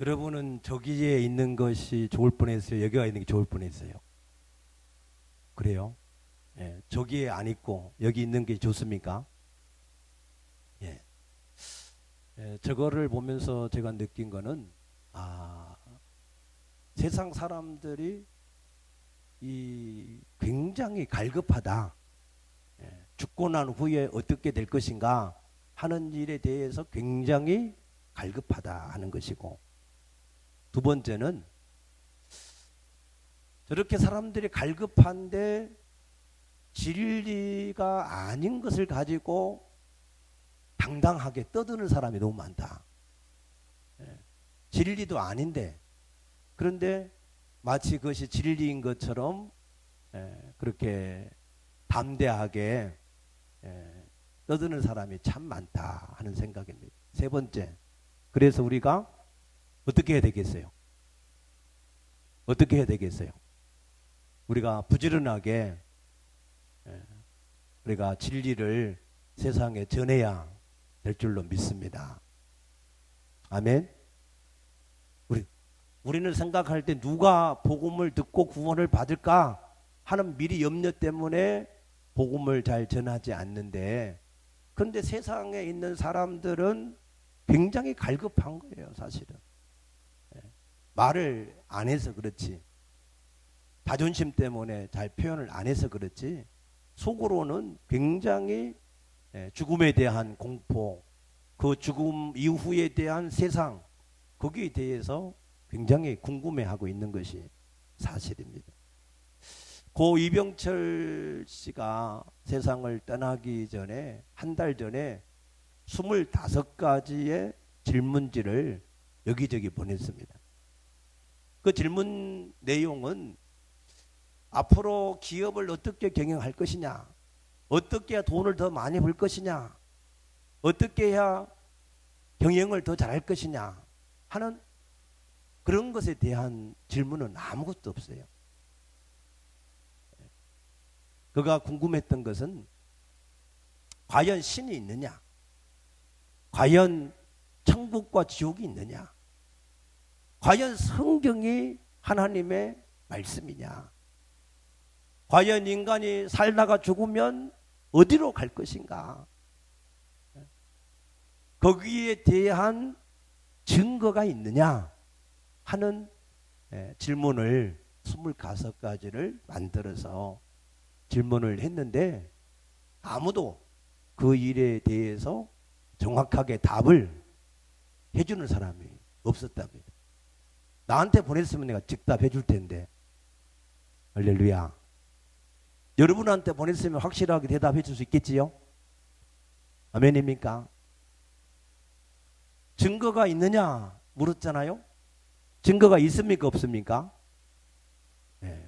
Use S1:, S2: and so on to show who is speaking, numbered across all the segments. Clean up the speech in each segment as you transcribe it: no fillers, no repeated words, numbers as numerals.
S1: 여러분은 저기에 있는 것이 좋을 뻔했어요? 여기가 있는 게 좋을 뻔했어요? 그래요? 예, 저기에 안 있고 여기 있는 게 좋습니까? 예. 예, 저거를 보면서 제가 느낀 거는 세상 사람들이 굉장히 갈급하다. 예, 죽고 난 후에 어떻게 될 것인가 하는 일에 대해서 굉장히 갈급하다 하는 것이고, 두 번째는 저렇게 사람들이 갈급한데 진리가 아닌 것을 가지고 당당하게 떠드는 사람이 너무 많다. 진리도 아닌데, 그런데 마치 그것이 진리인 것처럼 그렇게 담대하게 떠드는 사람이 참 많다 하는 생각입니다. 세 번째, 그래서 우리가 어떻게 해야 되겠어요? 어떻게 해야 되겠어요? 우리가 부지런하게 우리가 진리를 세상에 전해야 될 줄로 믿습니다. 아멘. 우리는 생각할 때 누가 복음을 듣고 구원을 받을까 하는 미리 염려 때문에 복음을 잘 전하지 않는데, 그런데 세상에 있는 사람들은 굉장히 갈급한 거예요, 사실은. 말을 안 해서 그렇지, 자존심 때문에 잘 표현을 안 해서 그렇지, 속으로는 굉장히 죽음에 대한 공포, 그 죽음 이후에 대한 세상, 거기에 대해서 굉장히 궁금해하고 있는 것이 사실입니다. 고 이병철 씨가 세상을 떠나기 전에, 한 달 전에 25가지의 질문지를 여기저기 보냈습니다. 그 질문 내용은 앞으로 기업을 어떻게 경영할 것이냐, 어떻게 해야 돈을 더 많이 벌 것이냐, 어떻게 해야 경영을 더 잘할 것이냐 하는 그런 것에 대한 질문은 아무것도 없어요. 그가 궁금했던 것은 과연 신이 있느냐, 과연 천국과 지옥이 있느냐, 과연 성경이 하나님의 말씀이냐, 과연 인간이 살다가 죽으면 어디로 갈 것인가, 거기에 대한 증거가 있느냐 하는 질문을 25가지를 만들어서 질문을 했는데, 아무도 그 일에 대해서 정확하게 답을 해주는 사람이 없었답니다. 나한테 보냈으면 내가 즉답해 줄 텐데, 할렐루야. 여러분한테 보냈으면 확실하게 대답해 줄 수 있겠지요? 아멘입니까? 증거가 있느냐 물었잖아요. 증거가 있습니까 없습니까? 네.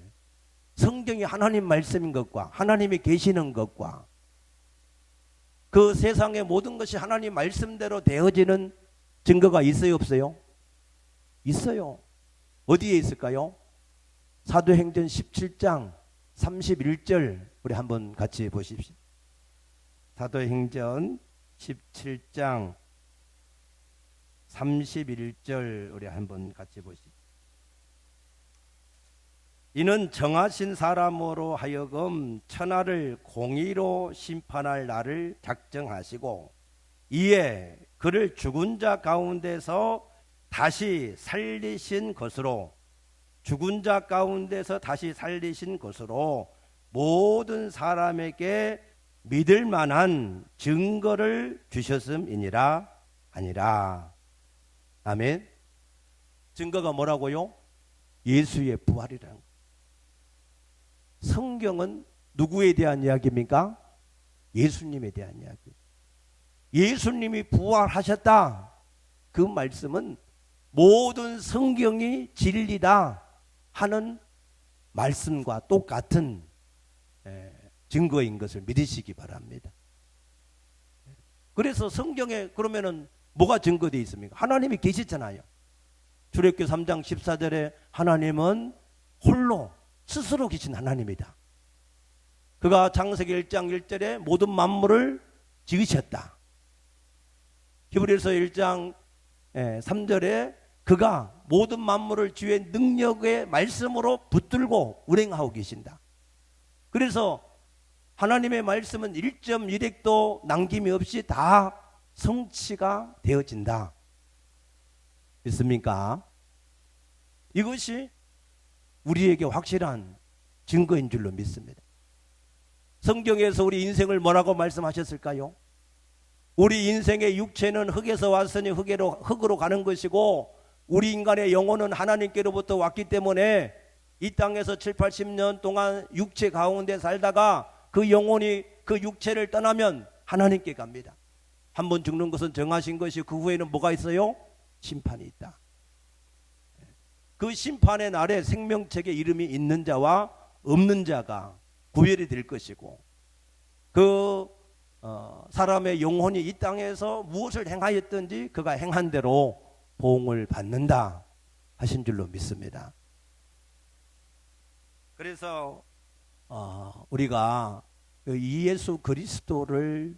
S1: 성경이 하나님 말씀인 것과 하나님이 계시는 것과 그 세상의 모든 것이 하나님 말씀대로 되어지는 증거가 있어요 없어요? 있어요. 어디에 있을까요? 사도행전 17장 31절 우리 한번 같이 보십시오. 사도행전 17장 31절 우리 한번 같이 보시죠. 이는 정하신 사람으로 하여금 천하를 공의로 심판할 날을 작정하시고, 이에 그를 죽은 자 가운데서 다시 살리신 것으로, 죽은 자 가운데서 다시 살리신 것으로 모든 사람에게 믿을 만한 증거를 주셨음이니라 아니라. 아멘. 증거가 뭐라고요? 예수의 부활이라는 거예요. 성경은 누구에 대한 이야기입니까? 예수님에 대한 이야기. 예수님이 부활하셨다. 그 말씀은 모든 성경이 진리다 하는 말씀과 똑같은 증거인 것을 믿으시기 바랍니다. 그래서 성경에 그러면은 뭐가 증거되어 있습니까? 하나님이 계시잖아요. 출애굽기 3장 14절에 하나님은 홀로 스스로 계신 하나님이다. 그가 창세기 1장 1절에 모든 만물을 지으셨다. 히브리서 1장 3절에 그가 모든 만물을 주의 능력의 말씀으로 붙들고 운행하고 계신다. 그래서 하나님의 말씀은 1.1핵도 남김이 없이 다 성취가 되어진다. 믿습니까? 이것이 우리에게 확실한 증거인 줄로 믿습니다. 성경에서 우리 인생을 뭐라고 말씀하셨을까요? 우리 인생의 육체는 흙에서 왔으니 흙으로 가는 것이고 우리 인간의 영혼은 하나님께로부터 왔기 때문에 이 땅에서 7, 80년 동안 육체 가운데 살다가 그 영혼이 그 육체를 떠나면 하나님께 갑니다. 한번 죽는 것은 정하신 것이 그 후에는 뭐가 있어요? 심판이 있다. 그 심판의 날에 생명책에 이름이 있는 자와 없는 자가 구별이 될 것이고 그 사람의 영혼이 이 땅에서 무엇을 행하였든지 그가 행한 대로 보응을 받는다 하신 줄로 믿습니다. 그래서 우리가 이 예수 그리스도를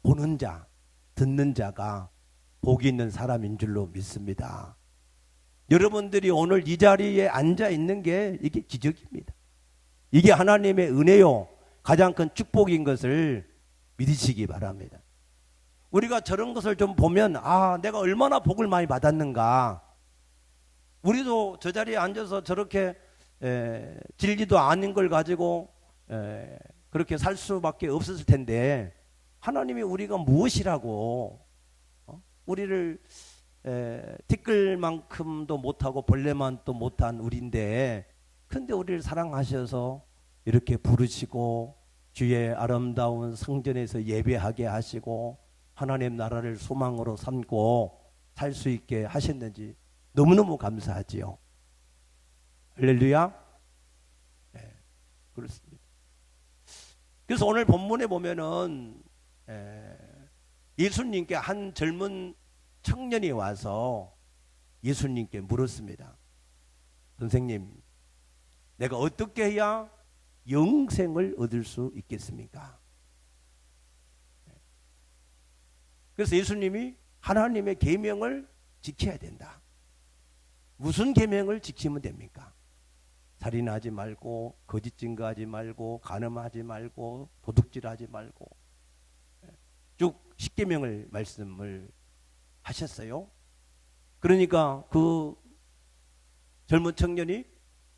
S1: 보는 자, 듣는 자가 복이 있는 사람인 줄로 믿습니다. 여러분들이 오늘 이 자리에 앉아 있는 게 이게 기적입니다. 이게 하나님의 은혜요, 가장 큰 축복인 것을 믿으시기 바랍니다. 우리가 저런 것을 좀 보면 내가 얼마나 복을 많이 받았는가. 우리도 저 자리에 앉아서 저렇게 진리도 아닌 걸 가지고 그렇게 살 수밖에 없었을 텐데 하나님이 우리가 무엇이라고 우리를 티끌만큼도 못하고 벌레만도 못한 우리인데 근데 우리를 사랑하셔서 이렇게 부르시고 주의 아름다운 성전에서 예배하게 하시고 하나님 나라를 소망으로 삼고 살 수 있게 하셨는지 너무너무 감사하지요. 할렐루야. 네, 그렇습니다. 그래서 오늘 본문에 보면은 예수님께 한 젊은 청년이 와서 예수님께 물었습니다. 선생님, 내가 어떻게 해야 영생을 얻을 수 있겠습니까? 그래서 예수님이 하나님의 계명을 지켜야 된다. 무슨 계명을 지키면 됩니까? 살인하지 말고, 거짓 증거하지 말고, 간음하지 말고, 도둑질하지 말고, 쭉 10계명을 말씀을 하셨어요. 그러니까 그 젊은 청년이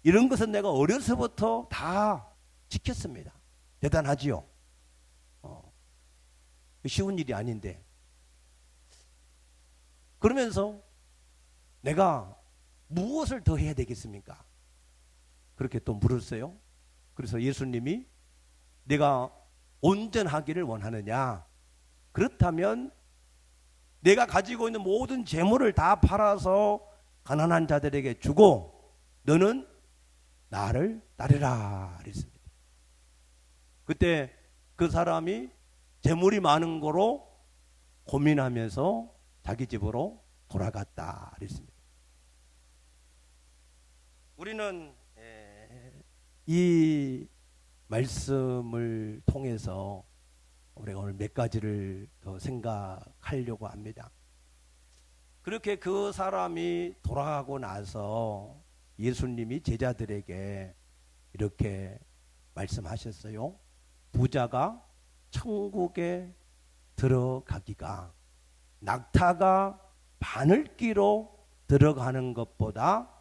S1: 이런 것은 내가 어려서부터 다 지켰습니다. 대단하지요. 쉬운 일이 아닌데. 그러면서 내가 무엇을 더 해야 되겠습니까? 그렇게 또 물었어요. 그래서 예수님이 내가 온전하기를 원하느냐? 그렇다면 내가 가지고 있는 모든 재물을 다 팔아서 가난한 자들에게 주고 너는 나를 따르라 그랬습니다. 그때 그 사람이 재물이 많은 거로 고민하면서 자기 집으로 돌아갔다 그랬습니다. 우리는 이 말씀을 통해서 우리가 오늘 몇 가지를 더 생각하려고 합니다. 그렇게 그 사람이 돌아가고 나서 예수님이 제자들에게 이렇게 말씀하셨어요. 부자가 천국에 들어가기가 낙타가 바늘귀로 들어가는 것보다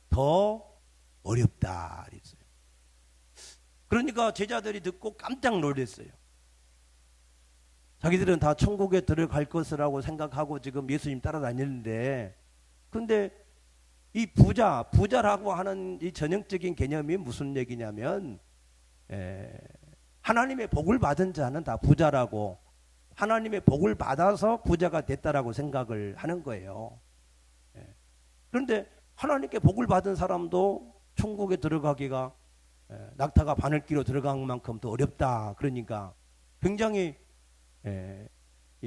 S1: 더 어렵다 그랬어요. 그러니까 제자들이 듣고 깜짝 놀랐어요. 자기들은 다 천국에 들어갈 것이라고 생각하고 지금 예수님 따라다니는데 근데 이 부자라고 하는 이 전형적인 개념이 무슨 얘기냐면 하나님의 복을 받은 자는 다 부자라고 하나님의 복을 받아서 부자가 됐다라고 생각을 하는 거예요. 그런데 하나님께 복을 받은 사람도 천국에 들어가기가 낙타가 바늘귀로 들어간 만큼 더 어렵다. 그러니까 굉장히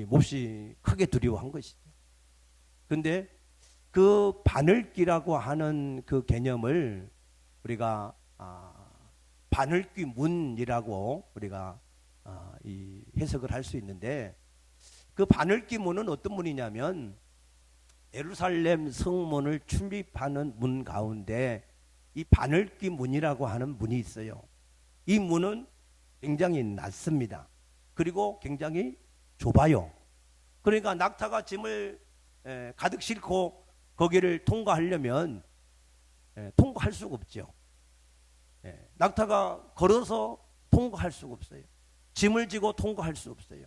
S1: 몹시 크게 두려워한 것이죠. 그런데 그 바늘귀라고 하는 그 개념을 우리가 바늘귀 문이라고 우리가 이 해석을 할 수 있는데 그 바늘귀 문은 어떤 문이냐면 예루살렘 성문을 출입하는 문 가운데 이 바늘귀 문이라고 하는 문이 있어요. 이 문은 굉장히 낮습니다. 그리고 굉장히 좁아요. 그러니까 낙타가 짐을 가득 싣고 거기를 통과하려면 통과할 수가 없죠. 낙타가 걸어서 통과할 수가 없어요. 짐을 지고 통과할 수 없어요.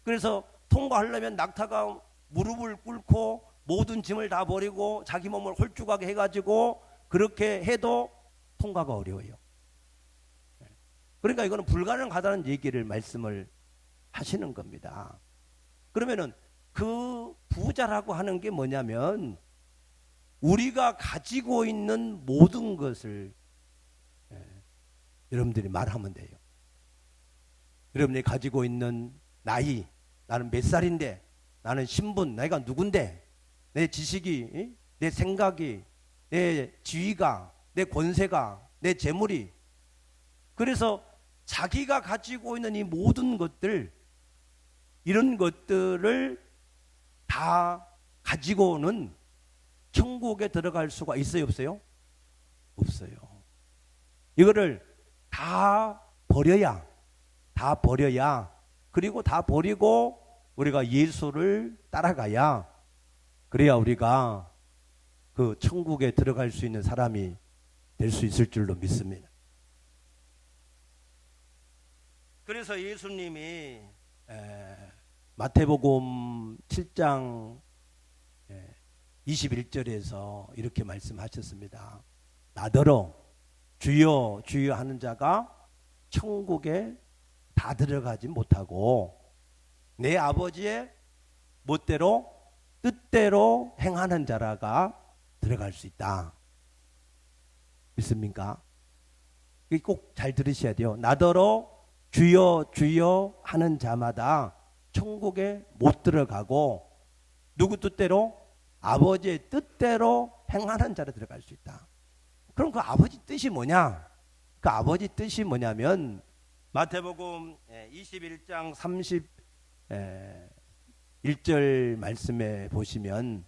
S1: 그래서 통과하려면 낙타가 무릎을 꿇고 모든 짐을 다 버리고 자기 몸을 홀쭉하게 해가지고 그렇게 해도 통과가 어려워요. 그러니까 이거는 불가능하다는 얘기를 말씀을 하시는 겁니다. 그러면은 그 부자라고 하는 게 뭐냐면 우리가 가지고 있는 모든 것을 여러분들이 말하면 돼요. 여러분이 가지고 있는 나이, 나는 몇 살인데, 나는 신분, 내가 누군데, 내 지식이, 내 생각이, 내 지위가, 내 권세가, 내 재물이. 그래서 자기가 가지고 있는 이 모든 것들, 이런 것들을 다 가지고는 천국에 들어갈 수가 있어요, 없어요? 없어요. 이거를 다 버려야, 그리고 다 버리고 우리가 예수를 따라가야, 그래야 우리가 그 천국에 들어갈 수 있는 사람이 될 수 있을 줄로 믿습니다. 그래서 예수님이 마태복음 7장 21절에서 이렇게 말씀하셨습니다. 나더러 주여 주여 하는 자가 천국에 다 들어가지 못하고 내 아버지의 멋대로 뜻대로 행하는 자라가 들어갈 수 있다. 믿습니까? 꼭 잘 들으셔야 돼요. 나더러 주여 주여 하는 자마다 천국에 못 들어가고 누구 뜻대로? 아버지의 뜻대로 행하는 자로 들어갈 수 있다. 그럼 그 아버지 뜻이 뭐냐? 그 아버지 뜻이 뭐냐면 마태복음 21장 31절 말씀에 보시면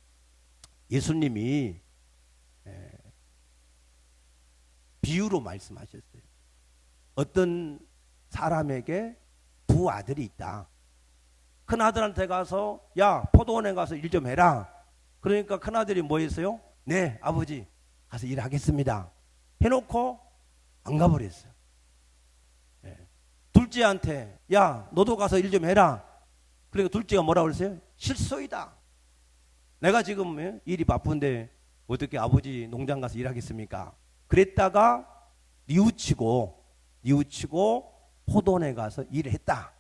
S1: 예수님이 비유로 말씀하셨어요. 어떤 사람에게 두 아들이 있다. 큰 아들한테 가서 야 포도원에 가서 일 좀 해라. 그러니까 큰 아들이 뭐 했어요? 네 아버지 가서 일하겠습니다. 해놓고 안 가버렸어요. 둘째한테 야 너도 가서 일 좀 해라. 그러니까 둘째가 뭐라고 그랬어요? 실소이다. 내가 지금 일이 바쁜데 어떻게 아버지 농장 가서 일하겠습니까? 그랬다가 뉘우치고 포도원에 가서 일을 했다.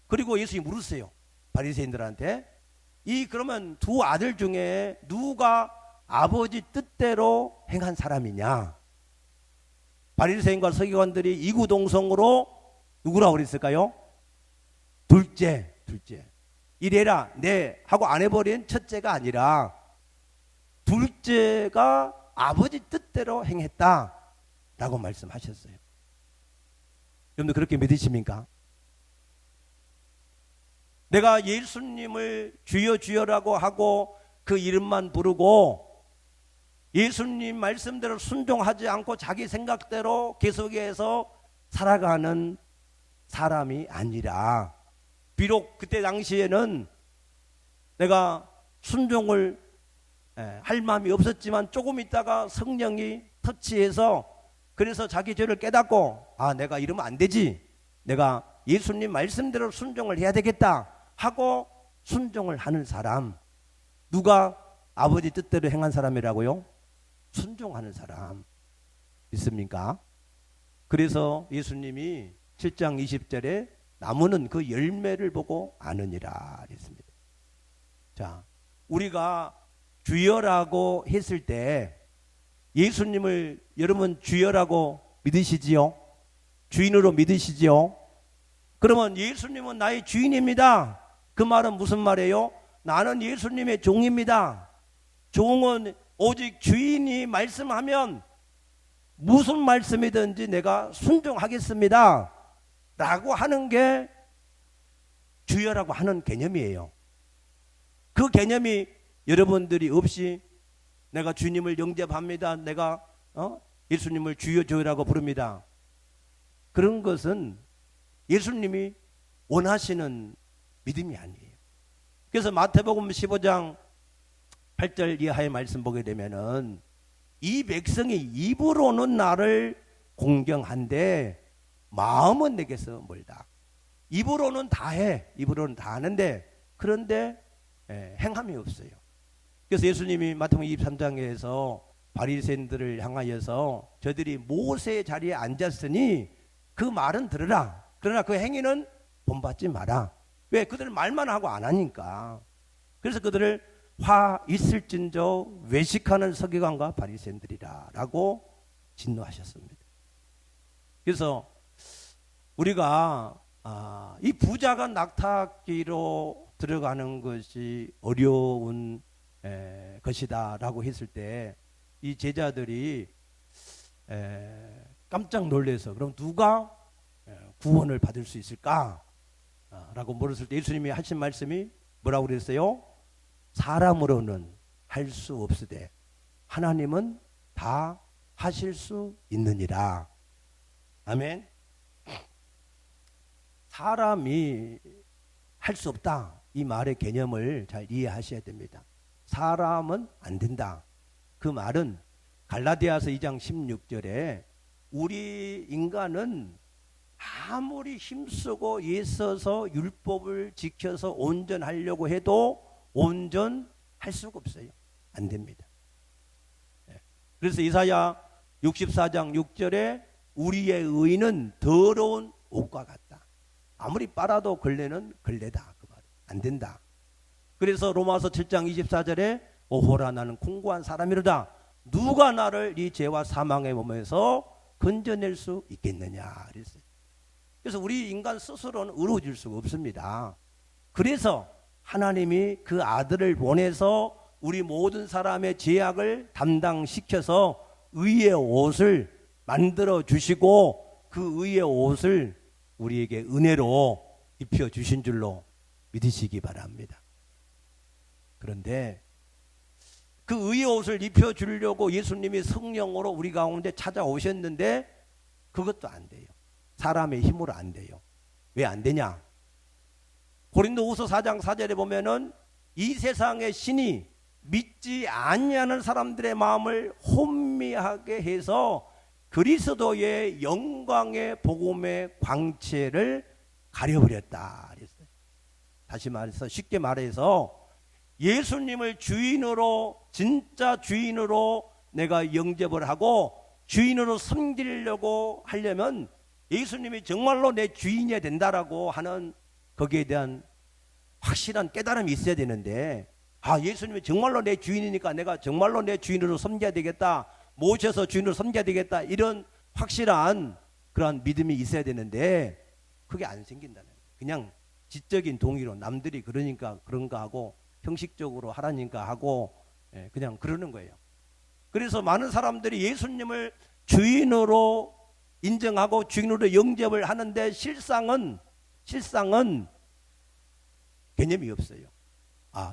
S1: 그리고 예수님이 물으세요. 바리새인들한테 그러면 두 아들 중에 누가 아버지 뜻대로 행한 사람이냐? 바리새인과 서기관들이 이구동성으로 누구라고 그랬을까요? 둘째. 이래라 네 하고 안 해버린 첫째가 아니라 둘째가 아버지 뜻대로 행했다라고 말씀하셨어요. 여러분들 그렇게 믿으십니까? 내가 예수님을 주여 주여라고 하고 그 이름만 부르고 예수님 말씀대로 순종하지 않고 자기 생각대로 계속해서 살아가는 사람이 아니라 비록 그때 당시에는 내가 순종을 할 마음이 없었지만 조금 있다가 성령이 터치해서 그래서 자기 죄를 깨닫고 내가 이러면 안 되지. 내가 예수님 말씀대로 순종을 해야 되겠다 하고 순종을 하는 사람. 누가 아버지 뜻대로 행한 사람이라고요? 순종하는 사람. 있습니까? 그래서 예수님이 7장 20절에 나무는 그 열매를 보고 아느니라 했습니다. 자, 우리가 주여라고 했을 때 예수님을 여러분 주여라고 믿으시지요? 주인으로 믿으시지요? 그러면 예수님은 나의 주인입니다. 그 말은 무슨 말이에요? 나는 예수님의 종입니다. 종은 오직 주인이 말씀하면 무슨 말씀이든지 내가 순종하겠습니다 라고 하는 게 주여라고 하는 개념이에요. 그 개념이 여러분들이 없이 내가 주님을 영접합니다. 내가 예수님을 주여 주여라고 부릅니다. 그런 것은 예수님이 원하시는 믿음이 아니에요. 그래서 마태복음 15장 8절 이하의 말씀 보게 되면은 이 백성이 입으로는 나를 공경한데 마음은 내게서 멀다. 입으로는 다 해. 입으로는 다 하는데 그런데 행함이 없어요. 그래서 예수님이 마태복음 23장에서 바리새인들을 향하여서 저들이 모세의 자리에 앉았으니 그 말은 들으라. 그러나 그 행위는 본받지 마라. 왜? 그들은 말만 하고 안 하니까. 그래서 그들을 화 있을진저 외식하는 서기관과 바리새인들이라 라고 진노하셨습니다. 그래서 우리가 이 부자가 낙타기로 들어가는 것이 어려운 것이다 라고 했을 때 이 제자들이 깜짝 놀라서 그럼 누가 구원을 받을 수 있을까? 라고 물었을 때 예수님이 하신 말씀이 뭐라고 그랬어요? 사람으로는 할 수 없으되 하나님은 다 하실 수 있느니라. 아멘. 사람이 할 수 없다. 이 말의 개념을 잘 이해하셔야 됩니다. 사람은 안 된다. 그 말은 갈라디아서 2장 16절에 우리 인간은 아무리 힘쓰고 애써서 율법을 지켜서 온전하려고 해도 온전할 수가 없어요. 안 됩니다. 그래서 이사야 64장 6절에 우리의 의는 더러운 옷과 같다. 아무리 빨아도 걸레는 걸레다. 그 말. 안 된다. 그래서 로마서 7장 24절에 오호라 나는 공고한 사람이로다. 누가 나를 이 죄와 사망의 몸에서 건져낼 수 있겠느냐 그랬어요. 그래서 우리 인간 스스로는 의로워질 수가 없습니다. 그래서 하나님이 그 아들을 보내서 우리 모든 사람의 죄악을 담당시켜서 의의 옷을 만들어 주시고 그 의의 옷을 우리에게 은혜로 입혀 주신 줄로 믿으시기 바랍니다. 그런데 그 의의 옷을 입혀 주려고 예수님이 성령으로 우리 가운데 찾아오셨는데 그것도 안 돼요. 사람의 힘으로 안 돼요. 왜 안 되냐? 고린도후서 4장 4절에 보면은 이 세상의 신이 믿지 아니하는 사람들의 마음을 혼미하게 해서 그리스도의 영광의 복음의 광채를 가려버렸다 그랬어요. 다시 말해서 쉽게 말해서 예수님을 주인으로 진짜 주인으로 내가 영접을 하고 주인으로 섬기려고 하려면 예수님이 정말로 내 주인이 된다라고 하는 거기에 대한 확실한 깨달음이 있어야 되는데 예수님이 정말로 내 주인이니까 내가 정말로 내 주인으로 섬겨야 되겠다. 모셔서 주인으로 섬겨야 되겠다. 이런 확실한 그러한 믿음이 있어야 되는데 그게 안 생긴다는 거예요. 그냥 지적인 동의로 남들이 그러니까 그런가 하고 형식적으로 하라니까 하고 그냥 그러는 거예요. 그래서 많은 사람들이 예수님을 주인으로 인정하고 주인으로 영접을 하는데 실상은 개념이 없어요.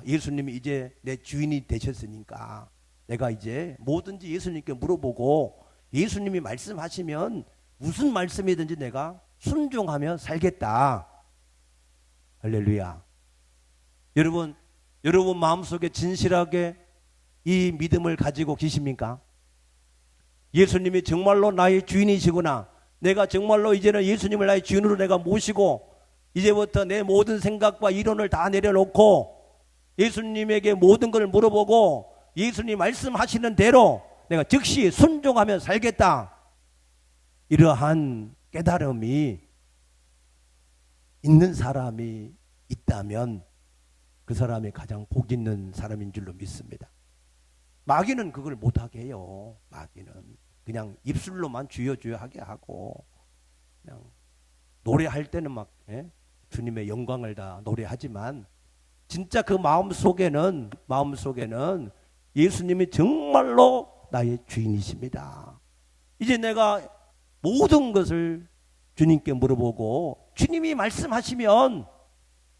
S1: 예수님이 이제 내 주인이 되셨으니까 내가 이제 뭐든지 예수님께 물어보고 예수님이 말씀하시면 무슨 말씀이든지 내가 순종하며 살겠다. 할렐루야. 여러분 마음속에 진실하게 이 믿음을 가지고 계십니까? 예수님이 정말로 나의 주인이시구나. 내가 정말로 이제는 예수님을 나의 주인으로 내가 모시고 이제부터 내 모든 생각과 이론을 다 내려놓고 예수님에게 모든 걸 물어보고 예수님 말씀하시는 대로 내가 즉시 순종하며 살겠다. 이러한 깨달음이 있는 사람이 있다면 그 사람이 가장 복 있는 사람인 줄로 믿습니다. 마귀는 그걸 못하게 해요. 마귀는 그냥 입술로만 주여 주여 하게 하고 그냥 노래할 때는 막 주님의 영광을 다 노래하지만 진짜 그 마음속에는 예수님이 정말로 나의 주인이십니다. 이제 내가 모든 것을 주님께 물어보고 주님이 말씀하시면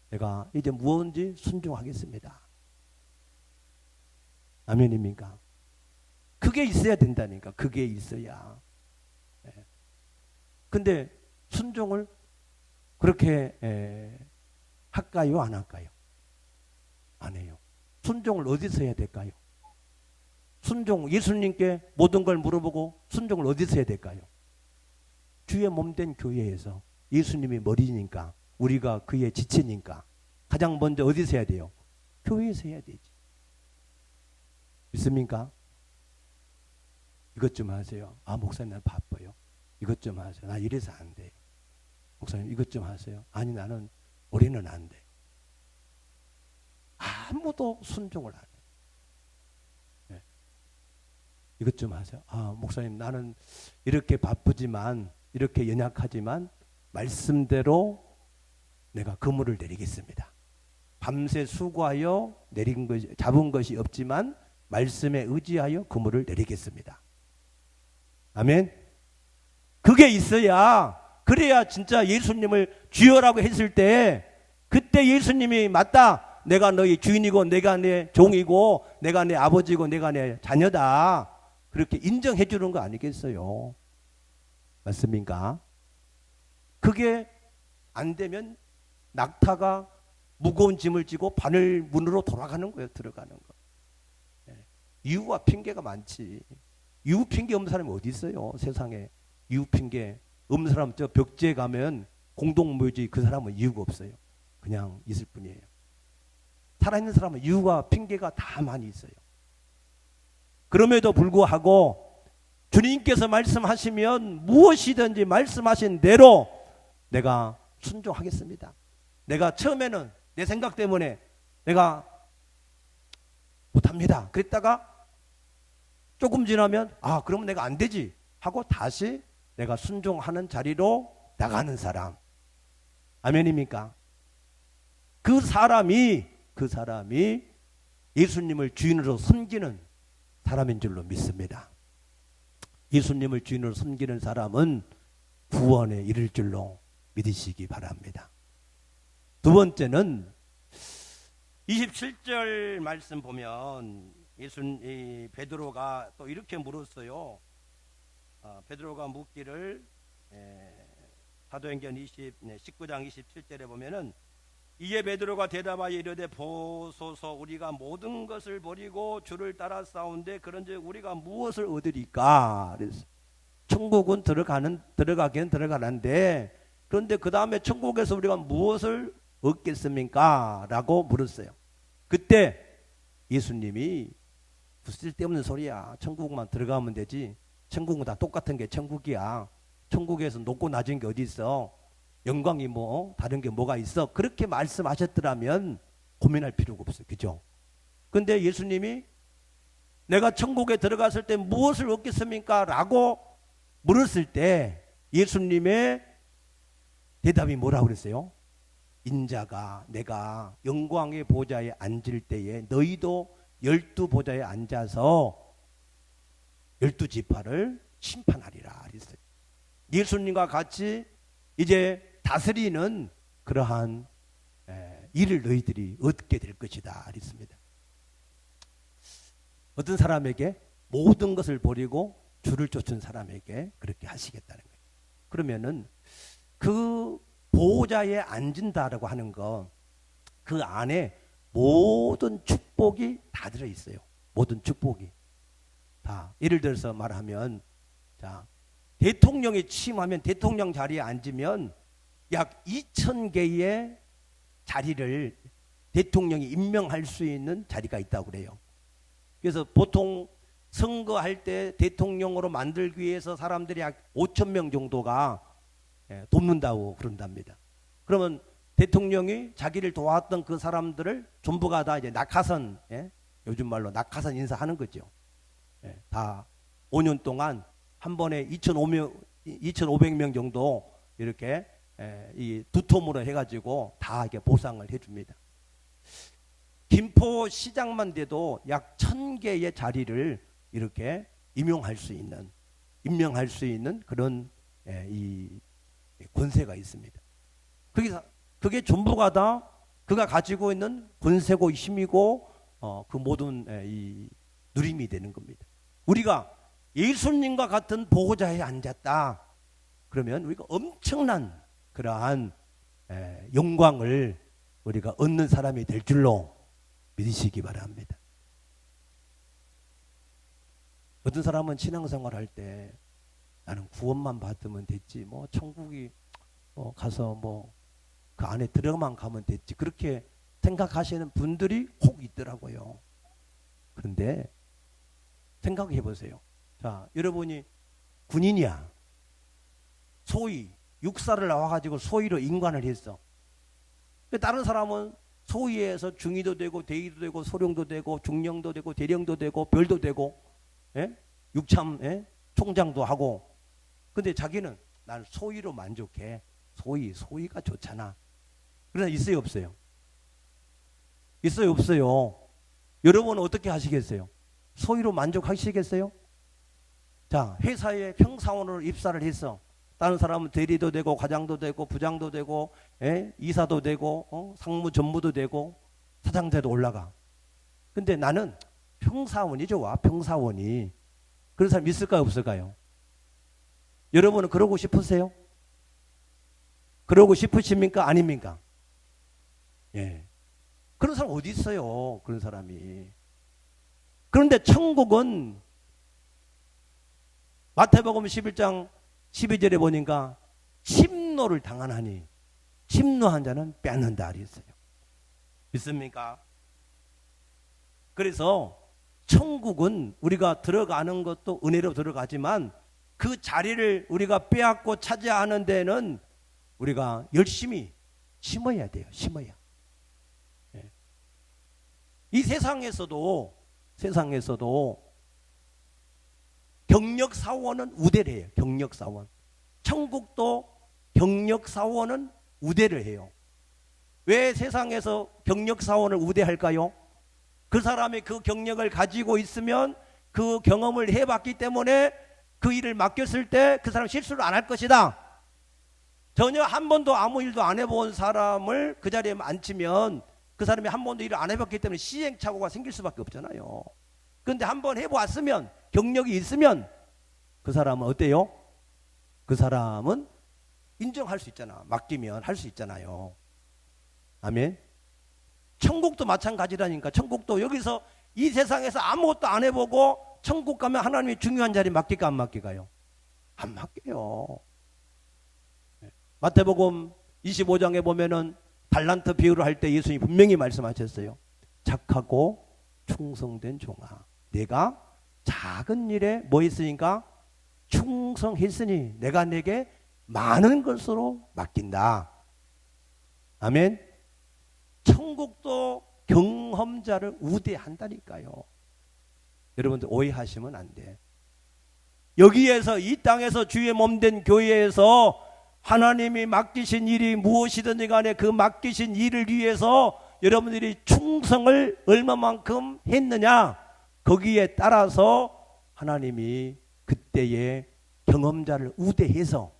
S1: 내가 이제 무엇인지 순종하겠습니다. 아멘입니까? 그게 있어야 된다니까. 그게 있어야. 근데 순종을 그렇게 할까요? 안 할까요? 안 해요. 순종을 어디서 해야 될까요? 순종, 예수님께 모든 걸 물어보고 순종을 어디서 해야 될까요? 주의 몸된 교회에서. 예수님이 머리니까, 우리가 그의 지체니까 가장 먼저 어디서 해야 돼요? 교회에서 해야 되지. 믿습니까? 이것 좀 하세요. 아, 목사님 나 바빠요. 이것 좀 하세요. 나 이래서 안 돼. 목사님 이것 좀 하세요. 아니 나는 올해는 안 돼. 아무도 순종을 안 해. 네. 이것 좀 하세요. 아, 목사님 나는 이렇게 바쁘지만, 이렇게 연약하지만 말씀대로 내가 그물을 내리겠습니다. 밤새 수고하여 내린 것이, 잡은 것이 없지만 말씀에 의지하여 그물을 내리겠습니다. 아멘. 그게 있어야, 그래야 진짜 예수님을 주여라고 했을 때, 그때 예수님이 맞다, 내가 너희 주인이고 내가 내 종이고 내가 내 아버지고 내가 내 자녀다, 그렇게 인정해 주는 거 아니겠어요? 맞습니까? 그게 안 되면 낙타가 무거운 짐을 지고 바늘 문으로 돌아가는 거예요. 들어가는 거. 이유와 핑계가 많지. 이유 핑계 없는 사람이 어디 있어요? 세상에. 이유 핑계 없는 사람, 저 벽지에 가면 공동묘지, 그 사람은 이유가 없어요. 그냥 있을 뿐이에요. 살아있는 사람은 이유가 핑계가 다 많이 있어요. 그럼에도 불구하고 주님께서 말씀하시면 무엇이든지 말씀하신 대로 내가 순종하겠습니다. 내가 처음에는 내 생각 때문에 내가 못합니다. 그랬다가 조금 지나면 아, 그러면 내가 안 되지 하고 다시 내가 순종하는 자리로 나가는 사람. 아멘입니까? 그 사람이 예수님을 주인으로 섬기는 사람인 줄로 믿습니다. 예수님을 주인으로 섬기는 사람은 구원에 이를 줄로 믿으시기 바랍니다. 두 번째는 27절 말씀 보면 베드로가 또 이렇게 물었어요. 베드로가 묻기를, 사도행전 19장 27절에 보면은, 이에 베드로가 대답하여 이르되 보소서, 우리가 모든 것을 버리고 주를 따라 싸운데 그런즉 우리가 무엇을 얻으리까? 그래서 천국은 들어가긴 들어가는데, 그런데 그 다음에 천국에서 우리가 무엇을 얻겠습니까? 라고 물었어요. 그때 예수님이 쓸데없는 소리야. 천국만 들어가면 되지. 천국은 다 똑같은 게 천국이야. 천국에서 높고 낮은 게 어디 있어? 영광이 뭐 다른 게 뭐가 있어? 그렇게 말씀하셨더라면 고민할 필요가 없어요. 그죠? 근데 예수님이 내가 천국에 들어갔을 때 무엇을 얻겠습니까? 라고 물었을 때 예수님의 대답이 뭐라고 그랬어요? 인자가 내가 영광의 보좌에 앉을 때에 너희도 12보좌에 앉아서 12지파를 심판하리라 그랬어요. 예수님과 같이 이제 다스리는 그러한 일을 너희들이 얻게 될 것이다 그랬습니다. 어떤 사람에게 모든 것을 버리고 주를 쫓은 사람에게 그렇게 하시겠다는 거예요. 그러면은 그 보호자에 앉은다라고 하는 거, 그 안에 모든 축복이 다 들어있어요. 모든 축복이 다. 예를 들어서 말하면, 자, 대통령이 취임하면 대통령 자리에 앉으면 약 2,000개의 자리를 대통령이 임명할 수 있는 자리가 있다고 그래요. 그래서 보통 선거할 때 대통령으로 만들기 위해서 사람들이 약 5,000명 정도가 돕는다고 그런답니다. 그러면 대통령이 자기를 도왔던 그 사람들을 전부가 다 이제 낙하산, 요즘 말로 낙하산 인사하는 거죠. 다 5년 동안 한 번에 2,500명 정도 이렇게 이 두톰으로 해가지고 다 이렇게 보상을 해줍니다. 김포 시장만 돼도 약 1,000개의 자리를 이렇게 임명할 수 있는 그런 이 권세가 있습니다. 그게 전부가 다 그가 가지고 있는 권세고 힘이고 그 모든 이 누림이 되는 겁니다. 우리가 예수님과 같은 보호자에 앉았다. 그러면 우리가 엄청난 그러한 영광을 우리가 얻는 사람이 될 줄로 믿으시기 바랍니다. 어떤 사람은 신앙생활 할 때 나는 구원만 받으면 됐지, 뭐 천국이 가서 뭐 그 안에 들어만 가면 됐지, 그렇게 생각하시는 분들이 혹 있더라고요. 그런데 생각해 보세요. 자, 여러분이 군인이야. 소위 육사를 나와가지고 소위로 인관을 했어. 다른 사람은 소위에서 중위도 되고 대위도 되고 소령도 되고 중령도 되고 대령도 되고 별도 되고, 예? 육참, 예? 총장도 하고. 근데 자기는 난 소위로 만족해. 소위가 좋잖아. 그러나 있어요, 없어요? 있어요, 없어요? 여러분은 어떻게 하시겠어요? 소위로 만족하시겠어요? 자, 회사에 평사원으로 입사를 했어. 다른 사람은 대리도 되고 과장도 되고 부장도 되고, 예? 이사도 되고, 상무 전무도 되고 사장대도 올라가. 근데 나는 평사원이 좋아. 평사원이. 그런 사람 있을까요, 없을까요? 여러분은 그러고 싶으세요? 그러고 싶으십니까, 아닙니까? 예. 그런 사람 어디 있어요? 그런 사람이. 그런데 천국은 마태복음 11장 12절에 보니까 침노를 당하나니 침노한 자는 빼앗는다 그랬어요. 믿습니까? 그래서 천국은 우리가 들어가는 것도 은혜로 들어가지만 그 자리를 우리가 빼앗고 차지하는 데는 우리가 열심히 심어야 돼요. 심어야. 예. 이 세상에서도 경력사원은 우대를 해요. 경력사원. 천국도 경력사원은 우대를 해요. 왜 세상에서 경력사원을 우대할까요? 그 사람이 그 경력을 가지고 있으면 그 경험을 해봤기 때문에 그 일을 맡겼을 때 그 사람 실수를 안 할 것이다. 전혀 한 번도 아무 일도 안 해본 사람을 그 자리에 앉히면 그 사람이 한 번도 일을 안 해봤기 때문에 시행착오가 생길 수밖에 없잖아요. 그런데 한 번 해보았으면 경력이 있으면 그 사람은 어때요? 그 사람은 인정할 수 있잖아. 맡기면 할 수 있잖아요. 아멘. 천국도 마찬가지라니까. 천국도 여기서 이 세상에서 아무것도 안 해보고 천국 가면 하나님이 중요한 자리 맡길까 안 맡길까요? 안 맡겨요. 마태복음 25장에 보면은 달란트 비유를 할 때 예수님이 분명히 말씀하셨어요. 착하고 충성된 종아, 내가 작은 일에 뭐 했으니까 충성했으니 내가 내게 많은 것으로 맡긴다. 아멘. 천국도 경험자를 우대한다니까요. 여러분들 오해하시면 안 돼. 여기에서 이 땅에서 주의 몸된 교회에서 하나님이 맡기신 일이 무엇이든지 간에 그 맡기신 일을 위해서 여러분들이 충성을 얼마만큼 했느냐, 거기에 따라서 하나님이 그때의 경험자를 우대해서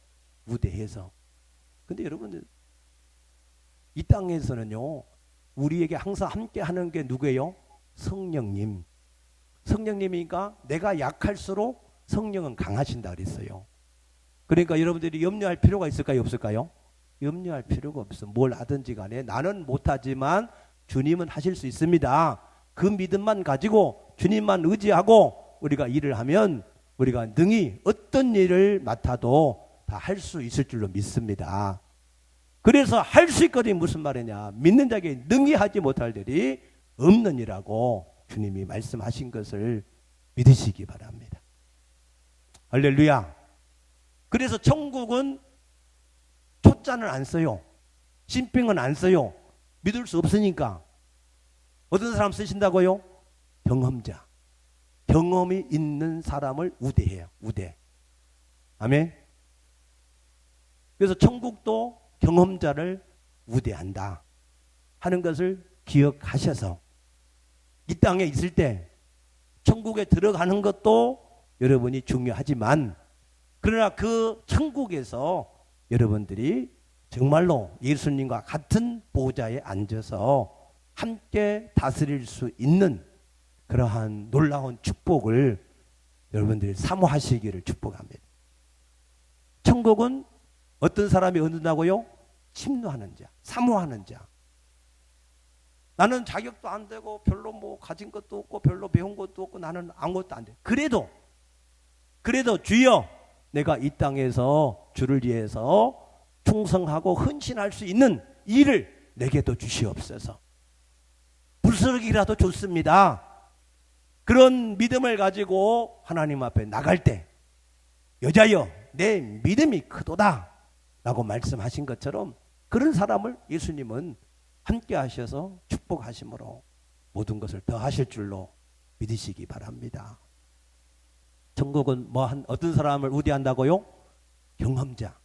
S1: 근데 여러분들 이 땅에서는요, 우리에게 항상 함께 하는 게 누구예요? 성령님. 성령님이니까 내가 약할수록 성령은 강하신다 그랬어요. 그러니까 여러분들이 염려할 필요가 있을까요, 없을까요? 염려할 필요가 없어. 뭘 하든지 간에 나는 못하지만 주님은 하실 수 있습니다. 그 믿음만 가지고 주님만 의지하고 우리가 일을 하면 우리가 능히 어떤 일을 맡아도 다 할 수 있을 줄로 믿습니다. 그래서 할 수 있거든요. 무슨 말이냐? 믿는 자에게 능히 하지 못할 일이 없느니라고 주님이 말씀하신 것을 믿으시기 바랍니다. 할렐루야. 그래서 천국은 초자는 안 써요. 신빙은 안 써요. 믿을 수 없으니까. 어떤 사람 쓰신다고요? 경험자. 경험이 있는 사람을 우대해요. 우대. 아멘. 그래서 천국도 경험자를 우대한다 하는 것을 기억하셔서 이 땅에 있을 때 천국에 들어가는 것도 여러분이 중요하지만, 그러나 그 천국에서 여러분들이 정말로 예수님과 같은 보좌에 앉아서 함께 다스릴 수 있는 그러한 놀라운 축복을 여러분들이 사모하시기를 축복합니다. 천국은 어떤 사람이 얻는다고요? 침노하는 자, 사모하는 자. 나는 자격도 안 되고 별로 뭐 가진 것도 없고 별로 배운 것도 없고 나는 아무것도 안 돼. 그래도 주여, 내가 이 땅에서 주를 위해서 충성하고 헌신할 수 있는 일을 내게도 주시옵소서. 불스러기라도 좋습니다. 그런 믿음을 가지고 하나님 앞에 나갈 때 여자여 내 믿음이 크도다 라고 말씀하신 것처럼 그런 사람을 예수님은 함께 하셔서 축복하심으로 모든 것을 더하실 줄로 믿으시기 바랍니다. 천국은 어떤 사람을 우대한다고요? 경험자.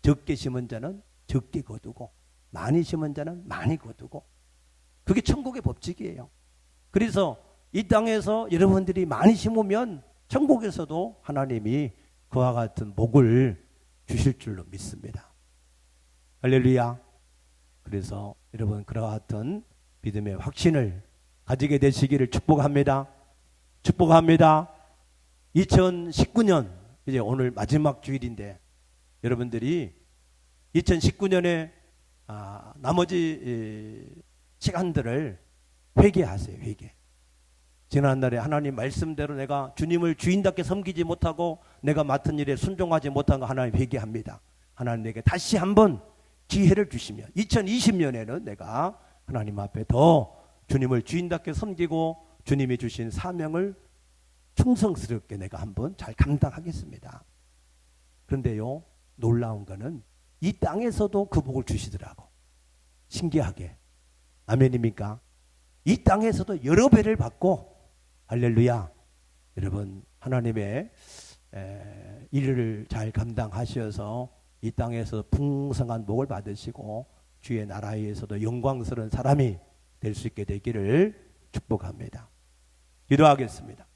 S1: 적게 심은 자는 적게 거두고 많이 심은 자는 많이 거두고, 그게 천국의 법칙이에요. 그래서 이 땅에서 여러분들이 많이 심으면 천국에서도 하나님이 그와 같은 복을 주실 줄로 믿습니다. 할렐루야. 그래서 여러분 그와 같은 믿음의 확신을 가지게 되시기를 축복합니다. 2019년 이제 오늘 마지막 주일인데 여러분들이 2019년에 나머지 시간들을 회개하세요. 회개. 지난날에 하나님 말씀대로 내가 주님을 주인답게 섬기지 못하고 내가 맡은 일에 순종하지 못한 거 하나님 회개합니다. 하나님 내게 다시 한번 기회를 주시면 2020년에는 내가 하나님 앞에 더 주님을 주인답게 섬기고 주님이 주신 사명을 충성스럽게 내가 한번 잘 감당하겠습니다. 그런데요, 놀라운 거는 이 땅에서도 그 복을 주시더라고. 신기하게. 아멘입니까? 이 땅에서도 여러 배를 받고, 할렐루야. 여러분 하나님의 일을 잘 감당하셔서 이 땅에서 풍성한 복을 받으시고 주의 나라에서도 영광스러운 사람이 될 수 있게 되기를 축복합니다. 기도하겠습니다.